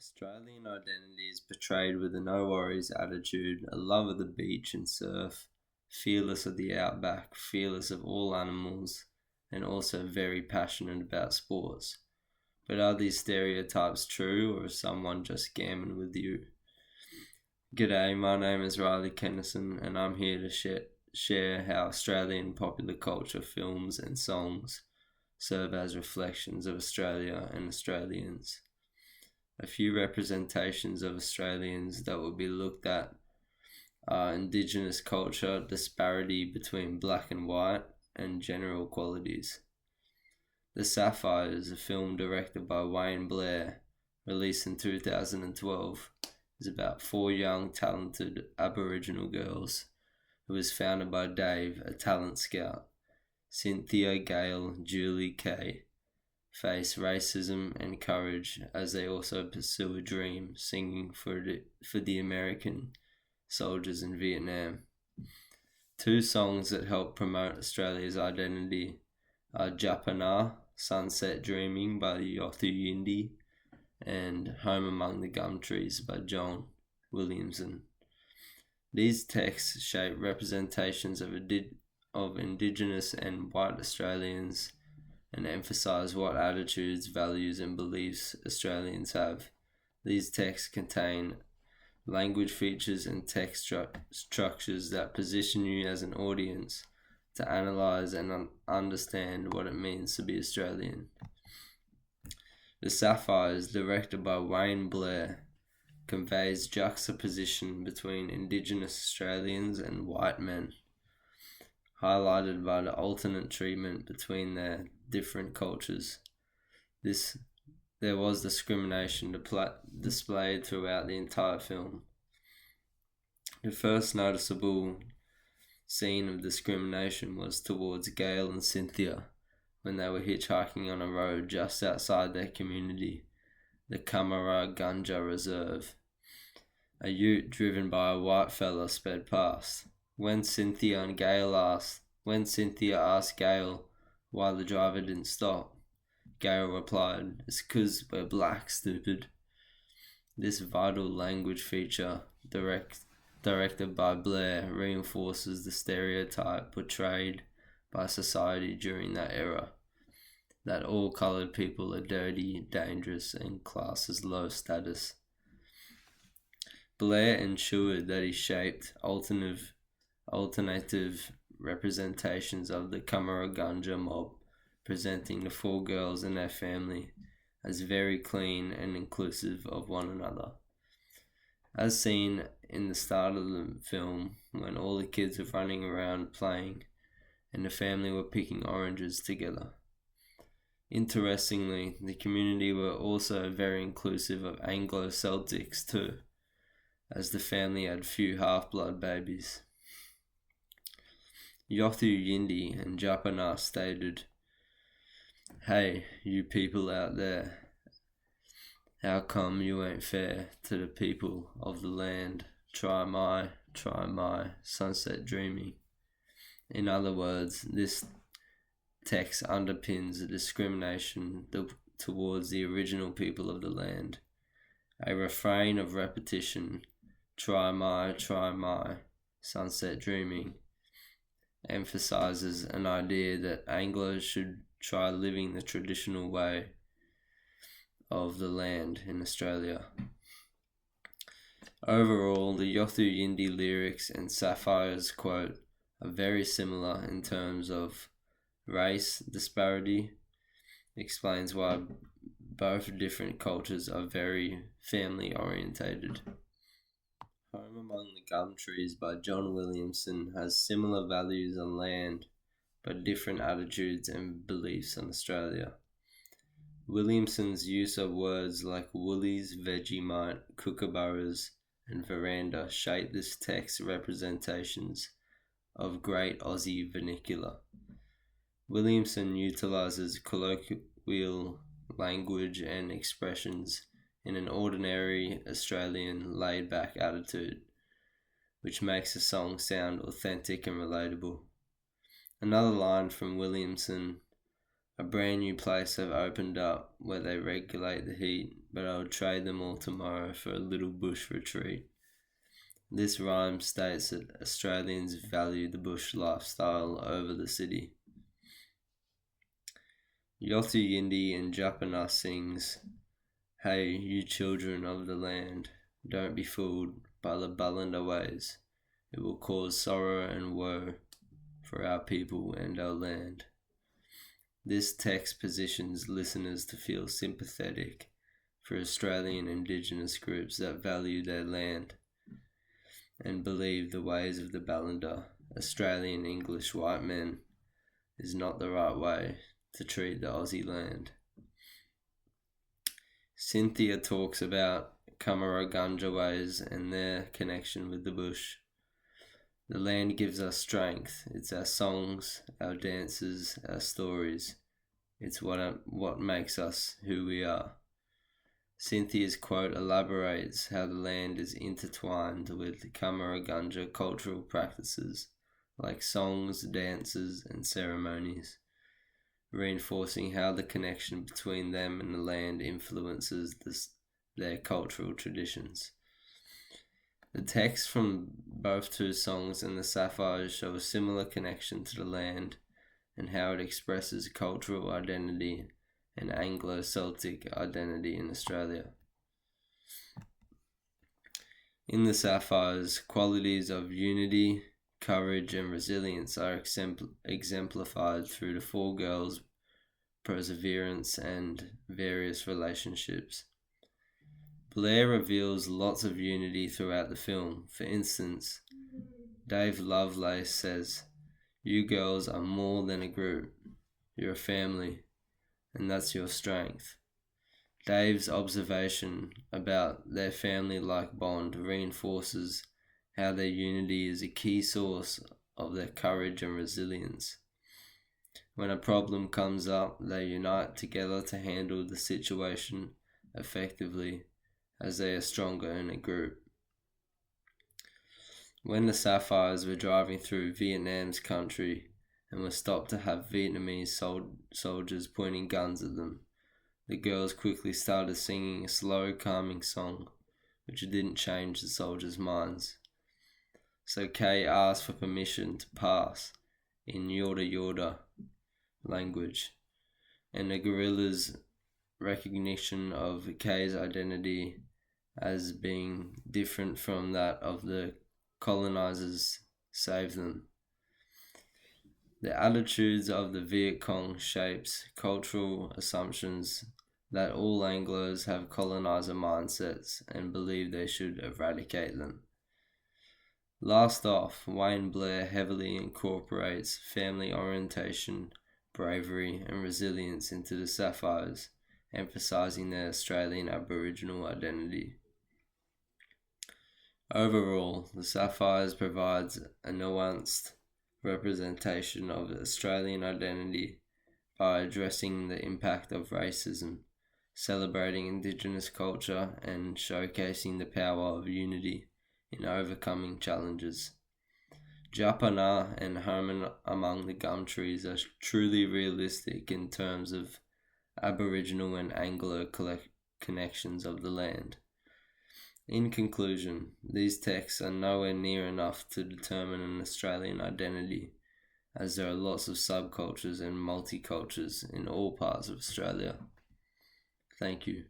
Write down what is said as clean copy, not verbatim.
Australian identity is portrayed with a no worries attitude, a love of the beach and surf, fearless of the outback, fearless of all animals, and also very passionate about sports. But are these stereotypes true, or is someone just gamming with you? G'day, my name is Riley Kennison, and I'm here to share how Australian popular culture, films, and songs serve as reflections of Australia and Australians. A few representations of Australians that will be looked at are Indigenous culture, disparity between black and white, and general qualities. The Sapphire is a film directed by Wayne Blair, released in 2012, is about four young, talented Aboriginal girls. It was founded by Dave, a talent scout, Cynthia, Gail, Julie, Kay, face racism and courage as they also pursue a dream, singing for the American soldiers in Vietnam. Two songs that help promote Australia's identity are Japana, Sunset Dreaming by Yothu Yindi, and Home Among the Gum Trees by John Williamson. These texts shape representations of Indigenous and white Australians and emphasise what attitudes, values, and beliefs Australians have. These texts contain language features and text structures that position you as an audience to analyse and understand what it means to be Australian. The Sapphire is directed by Wayne Blair, conveys juxtaposition between Indigenous Australians and white men, highlighted by the alternate treatment between their different cultures. There was discrimination displayed throughout the entire film. The first noticeable scene of discrimination was towards Gail and Cynthia when they were hitchhiking on a road just outside their community, the Kamara Gunja Reserve. A ute driven by a white fella sped past. When Cynthia asked Gail why the driver didn't stop, Gail replied, "It's 'cause we're black, stupid." This vital language feature, directed by Blair, reinforces the stereotype portrayed by society during that era, that all coloured people are dirty, dangerous, and classed as low status. Blair ensured that he shaped alternative representations of the Kamaraganja mob, presenting the four girls and their family as very clean and inclusive of one another. As seen in the start of the film, when all the kids were running around playing and the family were picking oranges together. Interestingly, the community were also very inclusive of Anglo-Celtics too, as the family had few half-blood babies. Yothu Yindi and Japana stated, "Hey, you people out there, how come you ain't fair to the people of the land? Try my sunset dreaming." In other words, this text underpins the discrimination towards the original people of the land. A refrain of repetition, try my sunset dreaming, emphasizes an idea that Anglos should try living the traditional way of the land in Australia. Overall, the Yothu Yindi lyrics and Sapphire's quote are very similar in terms of race disparity, explains why both different cultures are very family orientated. Home Among the Gum Trees by John Williamson has similar values on land, but different attitudes and beliefs on Australia. Williamson's use of words like woolies, Vegemite, kookaburras, and veranda shape this text's representations of Great Aussie Vernacular. Williamson utilizes colloquial language and expressions in an ordinary Australian laid-back attitude, which makes the song sound authentic and relatable. Another line from Williamson, A brand new place have opened up where they regulate the heat, but I would trade them all tomorrow for a little bush retreat. This rhyme states that Australians value the bush lifestyle over the city. Yothu Yindi and Japana sings, "Hey, you children of the land, don't be fooled by the Balanda ways. It will cause sorrow and woe for our people and our land." This text positions listeners to feel sympathetic for Australian Indigenous groups that value their land and believe the ways of the Balanda, Australian English white men, is not the right way to treat the Aussie land. Cynthia talks about Kamaraganja ways and their connection with the bush. The land gives us strength. It's our songs, our dances, our stories. It's what makes us who we are. Cynthia's quote elaborates how the land is intertwined with Kamaraganja cultural practices like songs, dances, and ceremonies, reinforcing how the connection between them and the land influences their cultural traditions. The texts from both two songs and the sapphires show a similar connection to the land and how it expresses cultural identity and Anglo-Celtic identity in Australia. In the sapphires, qualities of unity, courage, and resilience are exemplified through the four girls' perseverance and various relationships. Blair reveals lots of unity throughout the film. For instance, Dave Lovelace says, "You girls are more than a group. You're a family, and that's your strength." Dave's observation about their family-like bond reinforces how their unity is a key source of their courage and resilience. When a problem comes up, they unite together to handle the situation effectively, as they are stronger in a group. When the Sapphires were driving through Vietnam's country and were stopped to have Vietnamese soldiers pointing guns at them, the girls quickly started singing a slow, calming song, which didn't change the soldiers' minds. So Kay asked for permission to pass in Yorta Yorta language, and the guerrillas' recognition of Kay's identity as being different from that of the colonizers saved them. The attitudes of the Viet Cong shapes cultural assumptions that all Anglos have colonizer mindsets and believe they should eradicate them. Last off, Wayne Blair heavily incorporates family orientation, bravery, and resilience into the Sapphires, emphasizing their Australian Aboriginal identity. Overall, the Sapphires provides a nuanced representation of Australian identity by addressing the impact of racism, celebrating Indigenous culture, and showcasing the power of unity in overcoming challenges. Japana and Harmon Among the Gum Trees are truly realistic in terms of Aboriginal and Anglo connections of the land. In conclusion, these texts are nowhere near enough to determine an Australian identity, as there are lots of subcultures and multicultures in all parts of Australia. Thank you.